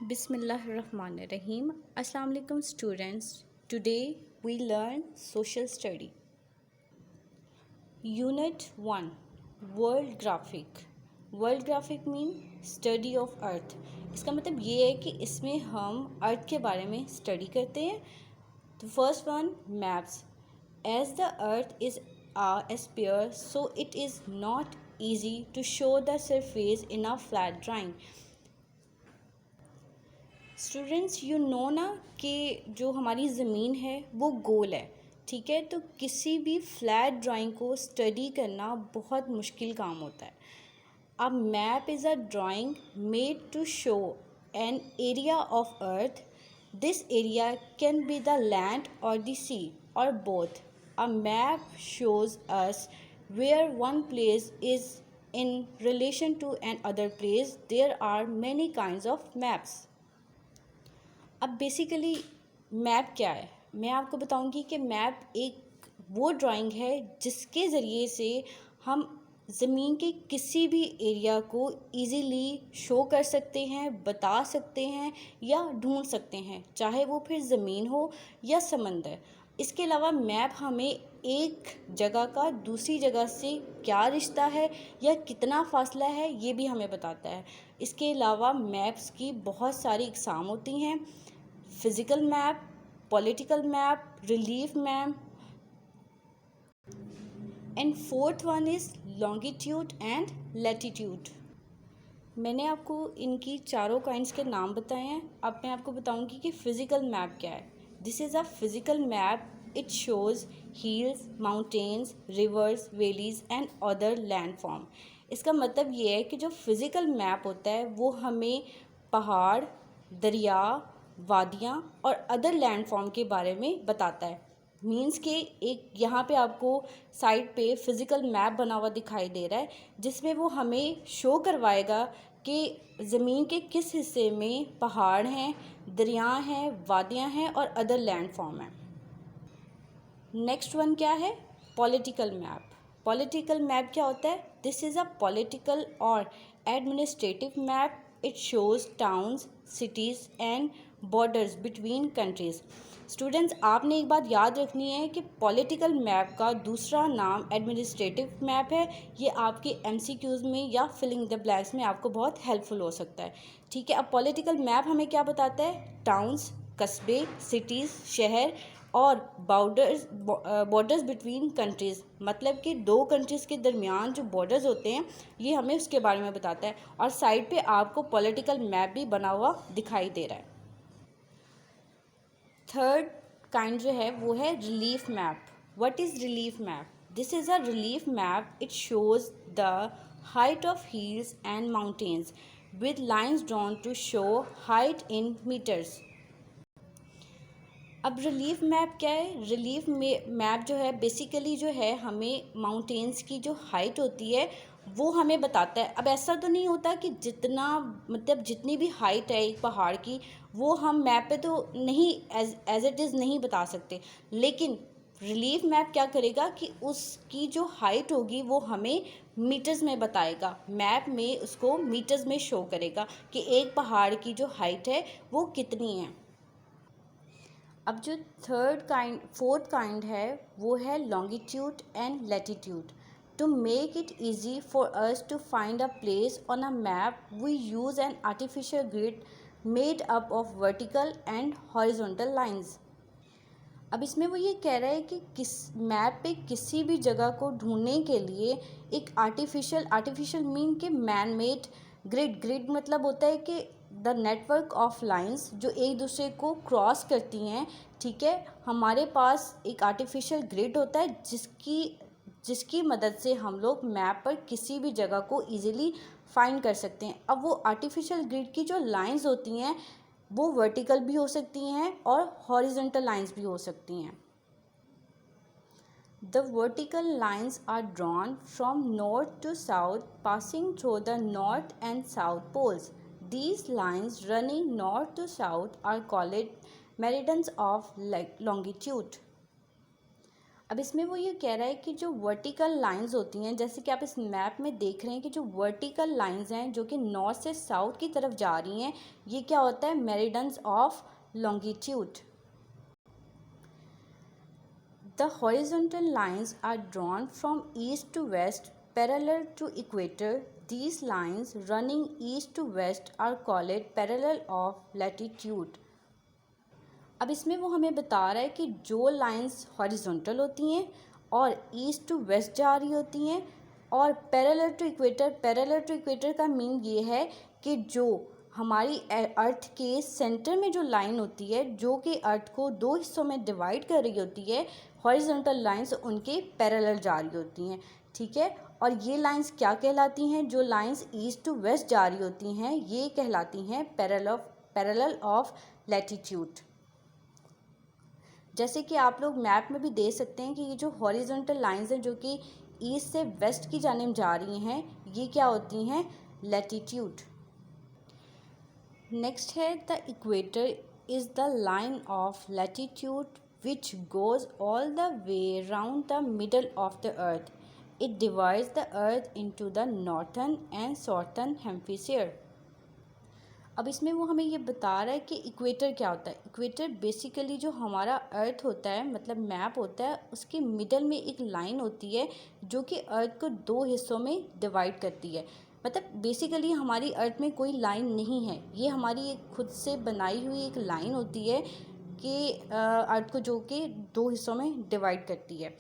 Bismillahirrahmanirrahim. Assalamu alaikum students. Today we learn social study. Unit 1 World Graphic. World Graphic mean study of earth. इसका मतलब ये है कि इसमें हम अर्थ के बारे में स्टडी करते हैं. तो first one maps. As the earth is a sphere, so it is not easy to show the surface in a flat drawing. Students you know ना कि जो हमारी ज़मीन है वो गोल है, ठीक है. तो किसी भी फ्लैट ड्राइंग को स्टडी करना बहुत मुश्किल काम होता है. A map is a drawing made to show an area of earth. This area can be the land or the sea or both. A map shows us where one place is in relation to an other place. There are many kinds of maps. अब basically map क्या है, मैं आपको बताऊंगी कि map एक वो drawing है जिसके ज़रिए से हम ज़मीन के किसी भी एरिया को इजीली शो कर सकते हैं, बता सकते हैं या ढूंढ सकते हैं, चाहे वो फिर ज़मीन हो या समंदर. इसके अलावा मैप हमें एक जगह का दूसरी जगह से क्या रिश्ता है या कितना फासला है ये भी हमें बताता है. इसके अलावा मैप्स की बहुत सारी इकसाम होती हैं. Physical map, political map, relief map, and fourth one is longitude and latitude. मैंने आपको इनकी चारों काइंड्स के नाम बताए हैं. अब मैं आपको बताऊंगी कि फ़िज़िकल मैप क्या है. This is a physical map. It shows hills, mountains, reverse, valleys and other landform. इसका मतलब ये है कि जो फिज़िकल मैप होता है वो हमें पहाड़, दरिया, वादियाँ और अदर लैंडफॉर्म के बारे में बताता है. मीन्स के एक यहाँ पे आपको साइड पे फिज़िकल मैप बना हुआ दिखाई दे रहा है जिसमें वो हमें शो करवाएगा कि ज़मीन के किस हिस्से में पहाड़ हैं, दरिया हैं, वादियाँ हैं और अदर लैंडफॉर्म हैं. नेक्स्ट वन क्या है? Political map. पॉलिटिकल मैप क्या होता है? दिस इज़ अ पॉलिटिकल और administrative map. It shows towns, cities and borders between countries. Students आपने एक बात याद रखनी है कि पॉलिटिकल मैप का दूसरा नाम एडमिनिस्ट्रेटिव मैप है. ये आपके एमसीक्यूज़ में या फिलिंग द ब्लैंक्स में आपको बहुत हेल्पफुल हो सकता है, ठीक है. अब पॉलिटिकल मैप हमें क्या बताता है? टाउन्स, कस्बे, सिटीज़, शहर और बॉर्डर्स बिटवीन कंट्रीज़, मतलब कि दो कंट्रीज़ के दरमियान जो बॉर्डर्स होते हैं ये हमें उसके बारे में बताता है. और साइड पे आपको पॉलिटिकल मैप भी बना हुआ दिखाई दे रहा है. थर्ड काइंड जो है वो है relief map. What is relief map? This is a relief map. It shows the height of hills and mountains with lines drawn to show height in metres. अब रिलीफ मैप क्या है? Relief map जो है basically जो है हमें mountains की जो हाइट होती है वो हमें बताता है. अब ऐसा तो नहीं होता कि जितना मतलब जितनी भी हाइट है एक पहाड़ की वो हम मैप पे तो नहीं एज इट इज़ नहीं बता सकते, लेकिन रिलीफ मैप क्या करेगा कि उसकी जो हाइट होगी वो हमें मीटर्स में बताएगा. मैप में उसको मीटर्स में शो करेगा कि एक पहाड़ की जो हाइट है वो कितनी है. अब जो फोर्थ काइंड है वो है longitude and latitude. To make it easy for us to find a place on a map we use an artificial grid made up of vertical and horizontal lines. अब इसमें वो ये कह रहा है कि किस मैप पे किसी भी जगह को ढूंढने के लिए एक आर्टिफिशियल मीन के मैन मेड ग्रिड मतलब होता है कि द नेटवर्क ऑफ लाइंस जो एक दूसरे को क्रॉस करती हैं, ठीक है. हमारे पास एक आर्टिफिशियल ग्रिड होता है जिसकी मदद से हम लोग मैप पर किसी भी जगह को इजीली फाइंड कर सकते हैं. अब वो आर्टिफिशियल ग्रिड की जो लाइंस होती हैं वो वर्टिकल भी हो सकती हैं और हॉरिजॉन्टल लाइंस भी हो सकती हैं. The vertical lines are drawn from north to south, passing through the north and south poles. These lines running north to south are called meridians of longitude. अब इसमें वो ये कह रहा है कि जो वर्टिकल लाइंस होती हैं, जैसे कि आप इस मैप में देख रहे हैं कि जो वर्टिकल लाइंस हैं जो कि नॉर्थ से साउथ की तरफ जा रही हैं, ये क्या होता है? Meridians of longitude. The horizontal lines are drawn from east to west parallel to equator. These lines running east to west are called parallel of latitude. अब इसमें वो हमें बता रहा है कि जो लाइंस हॉरिजॉन्टल होती हैं और ईस्ट टू वेस्ट जा रही होती हैं और पैरेलल टू इक्वेटर का मीन ये है कि जो हमारी अर्थ के सेंटर में जो लाइन होती है जो कि अर्थ को दो हिस्सों में डिवाइड कर रही होती है, हॉरिजॉन्टल लाइंस उनके पैरेलल जा रही होती हैं, ठीक है। और ये लाइंस क्या कहलाती हैं? जो लाइंस ईस्ट टू वेस्ट जा रही होती हैं ये कहलाती हैं पैरेलल ऑफ लैटिट्यूड। जैसे कि आप लोग मैप में भी देख सकते हैं कि ये जो हॉरिजॉन्टल लाइंस हैं जो कि ईस्ट से वेस्ट की जानिब जा रही हैं, ये क्या होती हैं? लैटिट्यूड। नेक्स्ट है the equator is the line of latitude which goes all the way round the middle of the earth. It divides the earth into the northern and southern hemisphere. अब इसमें वो हमें ये बता रहा है कि इक्वेटर क्या होता है। इक्वेटर बेसिकली जो हमारा अर्थ होता है, मतलब मैप होता है, उसके मिडल में एक लाइन होती है जो कि अर्थ को दो हिस्सों में डिवाइड करती है। मतलब बेसिकली हमारी अर्थ में कोई लाइन नहीं है, ये हमारी एक खुद से बनाई हुई एक लाइन होती है कि अर्थ को जो कि दो हिस्सों में डिवाइड करती है।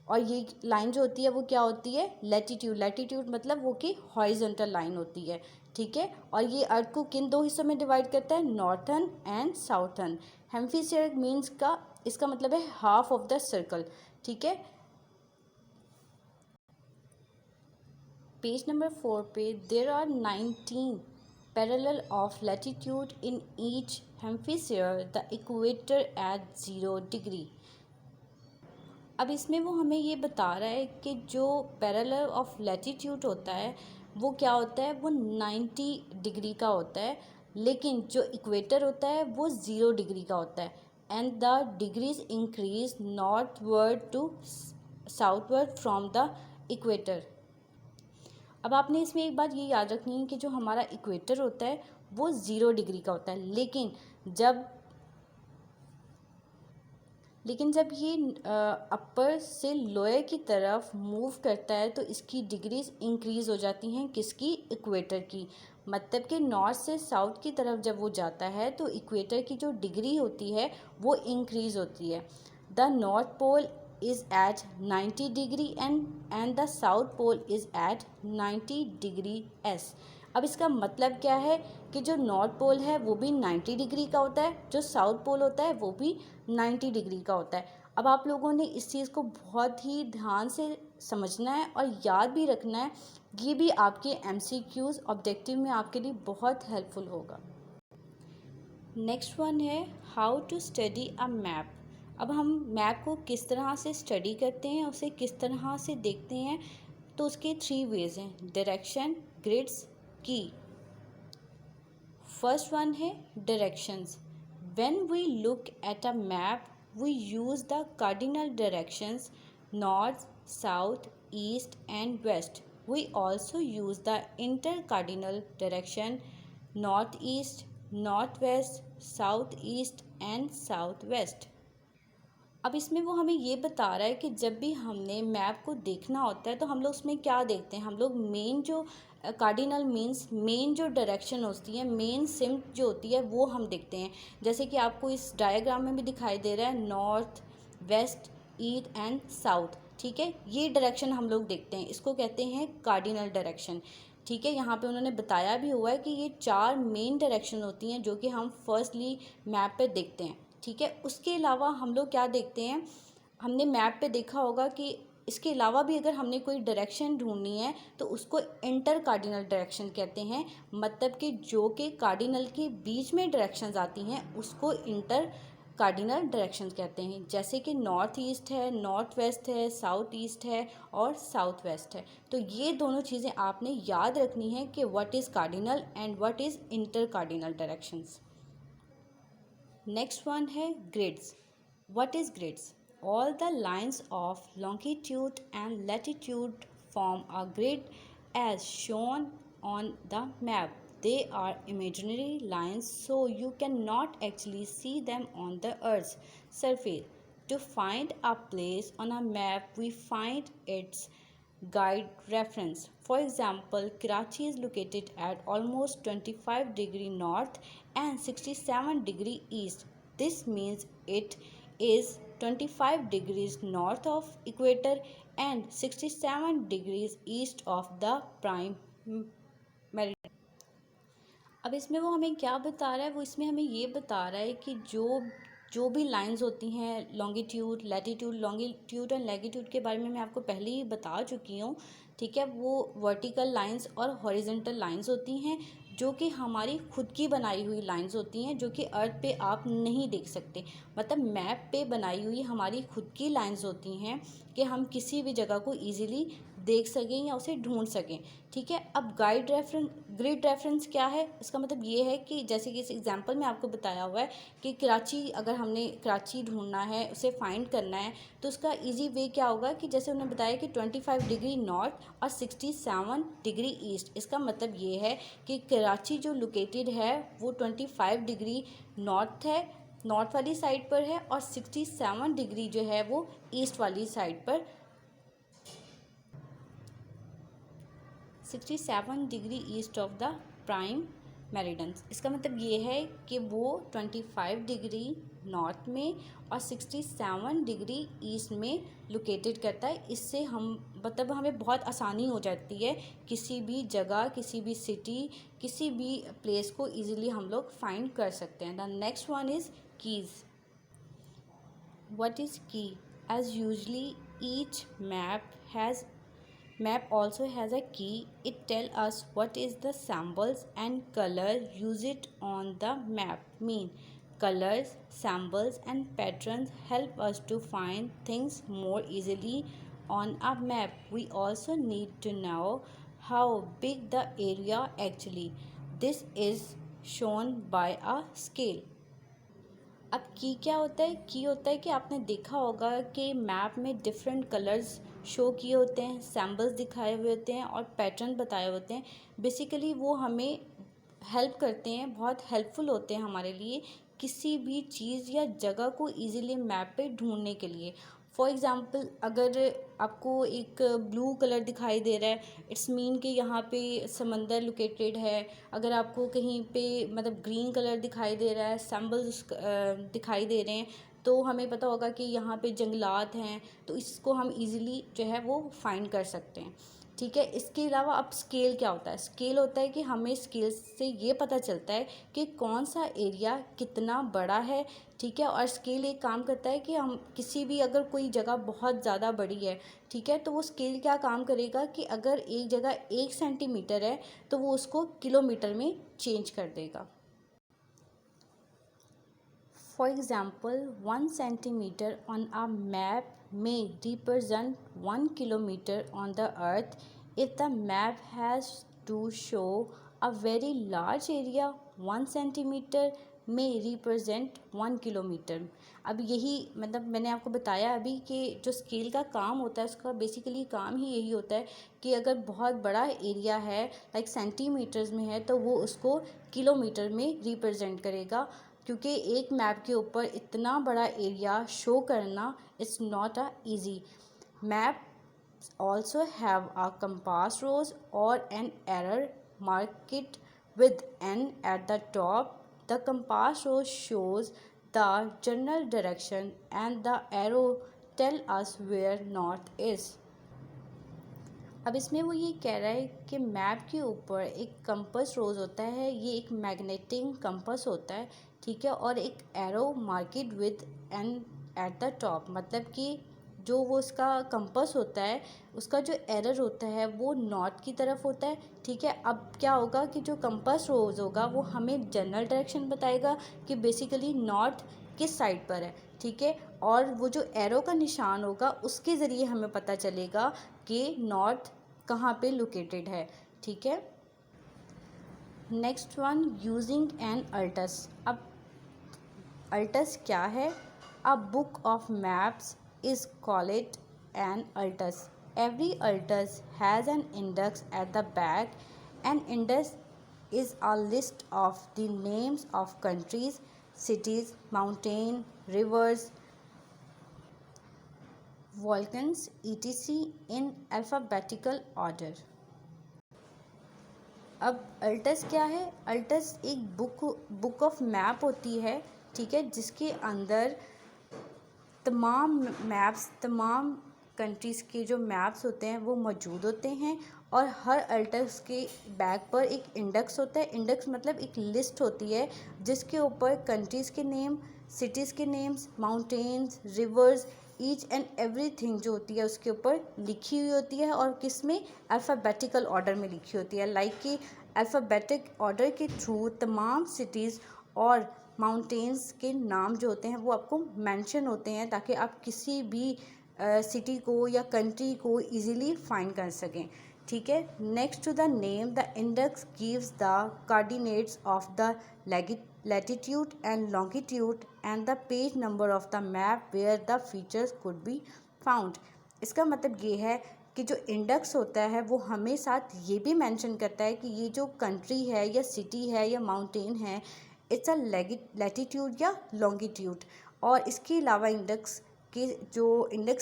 और ये लाइन जो होती है वो क्या होती है? लैटिट्यूड। लैटिट्यूड मतलब वो कि हॉरिजॉन्टल लाइन होती है, ठीक है। और ये अर्थ को किन दो हिस्सों में डिवाइड करता है? Northern and southern. Hemisphere means का इसका मतलब है हाफ ऑफ द सर्कल, ठीक है। पेज नंबर 4 पे there are 19 parallel of latitude in each hemisphere, the equator at 0 degree. अब इसमें वो हमें ये बता रहा है कि जो पैरेलल ऑफ लैटिट्यूड होता है वो क्या होता है? वो 90 डिग्री का होता है, लेकिन जो इक्वेटर होता है वो 0 डिग्री का होता है। And the degrees increase northward to southward from the equator. अब आपने इसमें एक बात ये याद रखनी है कि जो हमारा इक्वेटर होता है वो 0 डिग्री का होता है, लेकिन जब ये अपर से लोअर की तरफ मूव करता है तो इसकी डिग्रीज इंक्रीज़ हो जाती हैं। किसकी? इक्वेटर की। मतलब कि नॉर्थ से साउथ की तरफ जब वो जाता है तो इक्वेटर की जो डिग्री होती है वो इंक्रीज़ होती है। The north pole is at 90 degree and the south pole is at 90 degree s. अब इसका मतलब क्या है कि जो नॉर्थ पोल है वो भी 90 डिग्री का होता है, जो साउथ पोल होता है वो भी 90 डिग्री का होता है। अब आप लोगों ने इस चीज़ को बहुत ही ध्यान से समझना है और याद भी रखना है, ये भी आपके MCQs ऑब्जेक्टिव में आपके लिए बहुत हेल्पफुल होगा। नेक्स्ट वन है how to study a map. अब हम मैप को किस तरह से स्टडी करते हैं, उसे किस तरह से देखते हैं, तो उसके 3 वेज हैं: direction, grids, key. First one है directions. When we look at a map we use the cardinal directions north, south, east and west. We also use the intercardinal direction north east, north west, south east and south west. अब इसमें वो हमें ये बता रहा है कि जब भी हमने मैप को देखना होता है तो हम लोग उसमें क्या देखते हैं? हम लोग मेन जो कार्डिनल मीन्स मेन जो डायरेक्शन होती है, मेन सिम जो होती है वो हम देखते हैं। जैसे कि आपको इस डायग्राम में भी दिखाई दे रहा है north, west, east and south, ठीक है। ये डायरेक्शन हम लोग देखते हैं, इसको कहते हैं कार्डिनल डायरेक्शन, ठीक है। यहाँ पे उन्होंने बताया भी हुआ है कि ये 4 मेन डायरेक्शन होती हैं जो कि हम फर्स्टली मैप पे देखते हैं, ठीक है। उसके अलावा हम लोग क्या देखते हैं? हमने मैप पे देखा होगा कि इसके अलावा भी अगर हमने कोई डायरेक्शन ढूंढनी है तो उसको इंटर कार्डिनल डायरेक्शन कहते हैं। मतलब कि जो कि कार्डिनल के बीच में डायरेक्शंस आती हैं उसको इंटर कार्डिनल डायरेक्शंस कहते हैं। जैसे कि नॉर्थ ईस्ट है, नॉर्थ वेस्ट है, साउथ ईस्ट है और साउथ वेस्ट है। तो ये दोनों चीज़ें आपने याद रखनी है कि what is cardinal and what is intercardinal directions. Next one है grids. What is grids? all the lines of longitude and latitude form a grid as shown on the map. They are imaginary lines, so you cannot actually see them on the Earth's surface. To find a place on a map, we find its guide reference. For example, Karachi is located at almost 25° north and 67° east. This means it is 25 degrees north of equator and 67 degrees east of the prime meridian. अब इसमें वो हमें क्या बता रहा है, वो इसमें हमें ये बता रहा है कि जो भी लाइंस होती हैं लॉन्गिट्यूड एंड लैटिट्यूड के बारे में मैं आपको पहले ही बता चुकी हूँ। ठीक है, वो वर्टिकल लाइंस और हॉरिजेंटल लाइंस होती हैं जो कि हमारी खुद की बनाई हुई लाइंस होती हैं, जो कि अर्थ पे आप नहीं देख सकते। मतलब मैप पे बनाई हुई हमारी खुद की लाइंस होती हैं कि हम किसी भी जगह को ईजिली देख सकें या उसे ढूंढ सकें। ठीक है, अब ग्रिड रेफरेंस क्या है? इसका मतलब ये है कि जैसे कि इस एग्जांपल में आपको बताया हुआ है कि कराची, अगर हमने कराची ढूंढना है, उसे फाइंड करना है, तो उसका इजी वे क्या होगा कि जैसे उन्होंने बताया कि 25 डिग्री नॉर्थ और 67 डिग्री ईस्ट। इसका मतलब ये है कि कराची जो लोकेटेड है वो 25 डिग्री नॉर्थ है, नॉर्थ वाली साइड पर है, और 67 डिग्री जो है वो ईस्ट वाली साइड पर 67 degree east of the prime meridian. इसका मतलब ये है कि वो 25 डिग्री नॉर्थ में और 67 डिग्री ईस्ट में लोकेटेड करता है। इससे हम मतलब हमें बहुत आसानी हो जाती है किसी भी जगह, किसी भी सिटी, किसी भी प्लेस को इजीली हम लोग फाइंड कर सकते हैं। The next one is keys. What is key? As usually each map also has a key. It tell us what is the symbols and color used on the map. Colors, symbols and patterns help us to find things more easily on a map. We also need to know how big the area actually. This is shown by a scale. अब की क्या होता है? की होता है कि आपने देखा होगा कि मैप में डिफरेंट कलर्स शो किए होते हैं, सैम्बल्स दिखाए हुए होते हैं और पैटर्न बताए होते हैं। बेसिकली वो हमें हेल्प करते हैं, बहुत हेल्पफुल होते हैं हमारे लिए किसी भी चीज़ या जगह को इजीली मैप पे ढूंढने के लिए। फॉर एग्ज़ाम्पल, अगर आपको एक ब्लू कलर दिखाई दे रहा है, इट्स मीन कि यहाँ पे समंदर लोकेटेड है। अगर आपको कहीं पे मतलब ग्रीन कलर दिखाई दे रहा है, सैम्बल्स दिखाई दे रहे हैं, तो हमें पता होगा कि यहाँ पे जंगलात हैं, तो इसको हम इजीली जो है वो फाइंड कर सकते हैं। ठीक है, इसके अलावा अब स्केल क्या होता है? स्केल होता है कि हमें स्केल से ये पता चलता है कि कौन सा एरिया कितना बड़ा है। ठीक है, और स्केल एक काम करता है कि हम किसी भी, अगर कोई जगह बहुत ज़्यादा बड़ी है, ठीक है, तो वो स्केल क्या काम करेगा कि अगर एक जगह 1 सेंटीमीटर है तो वो उसको किलोमीटर में चेंज कर देगा। For example, 1 centimeter on a map may represent 1 kilometer on the earth. If the map has to show a very large area, 1 centimeter may represent 1 kilometer. अब यही मतलब मैंने आपको बताया अभी कि जो स्केल का काम होता है उसका बेसिकली काम ही यही होता है कि अगर बहुत बड़ा एरिया है, लाइक सेंटीमीटर्स में है, तो वो उसको किलोमीटर में रिप्रेजेंट करेगा, क्योंकि एक मैप के ऊपर इतना बड़ा एरिया शो करना it's not a easy. Map also have a compass rose or an error marked with N at the top. The compass rose shows the general direction and the arrow tell us where north is. अब इसमें वो ये कह रहा है कि map के ऊपर एक कंपास रोज होता है, ये एक मैग्नेटिक कंपास होता है। ठीक है, और एक arrow marked with N at the top, मतलब कि जो वो उसका कंपास होता है उसका जो एरर होता है वो नॉर्थ की तरफ होता है। ठीक है, अब क्या होगा कि जो कंपास रोज होगा वो हमें जनरल डायरेक्शन बताएगा कि बेसिकली नॉर्थ किस साइड पर है। ठीक है, और वो जो एरो का निशान होगा उसके ज़रिए हमें पता चलेगा कि नॉर्थ कहाँ पे लोकेटेड है। ठीक है, नेक्स्ट वन, यूजिंग एन अल्टस। अब अल्टस क्या है? A book of maps is called an altus. Every altus has an index at the back. An index is a list of the names of countries, cities, mountains, rivers, volcanoes, etc. in alphabetical order. अब अल्टस क्या है? Altis एक book of map होती है, ठीक है, जिसके अंदर तमाम मैप्स, तमाम कंट्रीज़ के जो मैप्स होते हैं वो मौजूद होते हैं। और हर अल्टस के बैक पर एक इंडेक्स होता है। इंडेक्स मतलब एक लिस्ट होती है जिसके ऊपर कंट्रीज़ के नेम, सिटीज़ के names, mountains, reverse, each and everything जो होती है उसके ऊपर लिखी हुई होती है। और किस में? अल्फ़ाबेटिकल ऑर्डर में लिखी होती है। लाइक कि अल्फ़ाबेटिक ऑर्डर के थ्रू तमाम सिटीज़ और माउंटेन्स के नाम जो होते हैं वो आपको मेंशन होते हैं, ताकि आप किसी भी सिटी को या कंट्री को इजीली फाइंड कर सकें, ठीक है। Next to the name, the index gives the coordinates of the latitude and longitude and the page number of the map where the features could be found। इसका मतलब ये है कि जो इंडेक्स होता है वो हमें साथ ये भी मेंशन करता है कि ये जो कंट्री है या सिटी है या माउंटेन है, इट्स अ लैटिट्यूड या लॉन्गिट्यूड। और इसके अलावा इंडेक्स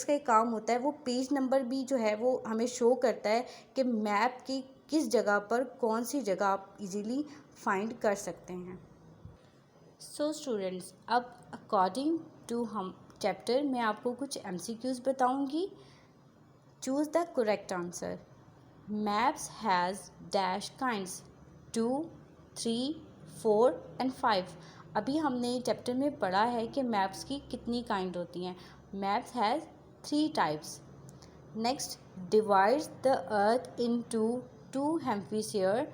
का एक काम होता है, वो पेज नंबर भी जो है वो हमें शो करता है कि मैप की किस जगह पर कौन सी जगह आप इजीली फाइंड कर सकते हैं। सो स्टूडेंट्स, अब अकॉर्डिंग टू हम चैप्टर में आपको कुछ MCQs बताऊंगी। Choose the correct answer. Maps has dash kinds 2, 3, 4 and 5। अभी हमने चैप्टर में पढ़ा है कि मैप्स की कितनी काइंड होती हैं। Maps has 3 types. Next, divides the earth into 2 hemisphere,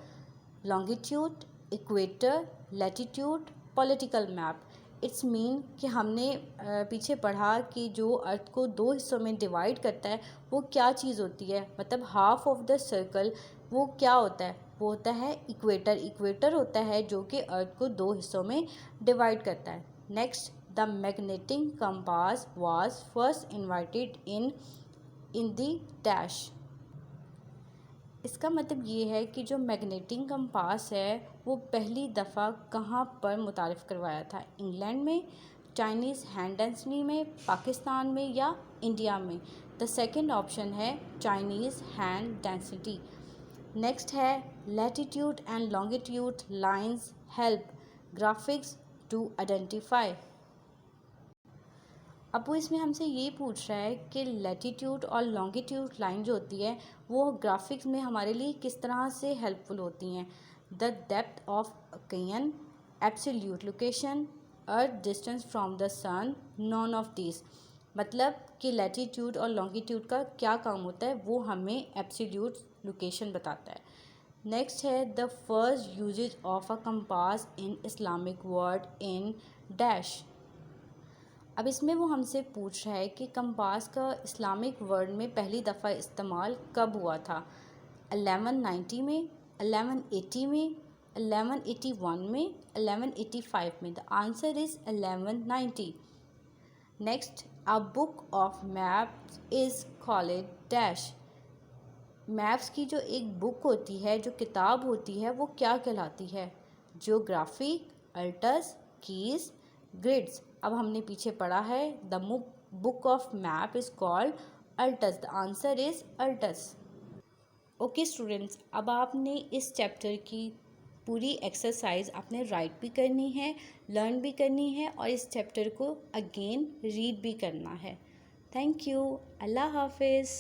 longitude, equator, latitude, political map. It's mean कि हमने पीछे पढ़ा कि जो अर्थ को 2 हिस्सों में डिवाइड करता है वो क्या चीज़ होती है, मतलब हाफ ऑफ द सर्कल वो क्या होता है? वो होता है इक्वेटर। इक्वेटर होता है जो कि अर्थ को 2 हिस्सों में डिवाइड करता है। Next, the magnetic compass was first invented in the dash. इसका मतलब ये है कि जो मैग्नेटिक कंपास है वो पहली दफ़ा कहाँ पर मुतारिफ़ करवाया था? इंग्लैंड में, चाइनीज़ हैंड डेंसिटी में, पाकिस्तान में या इंडिया में? द सेकंड ऑप्शन है चाइनीज़ हैंड डेंसिटी। नेक्स्ट है latitude and longitude lines help graphics to identify. अब वो इसमें हमसे ये पूछ रहा है कि लैटिट्यूड और लॉन्गिट्यूड लाइन जो होती है वो ग्राफिक्स में हमारे लिए किस तरह से हेल्पफुल होती हैं। The depth of occasion, absolute location, earth distance from the sun, none of this. मतलब कि लैटिट्यूड और लॉन्गिट्यूड का क्या काम होता है, वो हमें एब्सोल्यूट लोकेशन बताता है। नेक्स्ट है the first usages of a compass in Islamic world in dash. अब इसमें वो हमसे पूछ रहा है कि कंपास का इस्लामिक वर्ल्ड में पहली दफ़ा इस्तेमाल कब हुआ था? 1190 में, 1180 में, 1181 में, 1185 में। The answer is 1190। Next, a book of maps is called dash. Maps की जो एक बुक होती है, जो किताब होती है, वो क्या कहलाती है? Geography, Altis, keys, grids. अब हमने पीछे पढ़ा है the book of map is called Altis. The answer is Altis. Okay students, अब आपने इस चैप्टर की पूरी एक्सरसाइज आपने राइट भी करनी है, लर्न भी करनी है और इस चैप्टर को अगेन रीड भी करना है। Thank you. अल्लाह हाफिज़।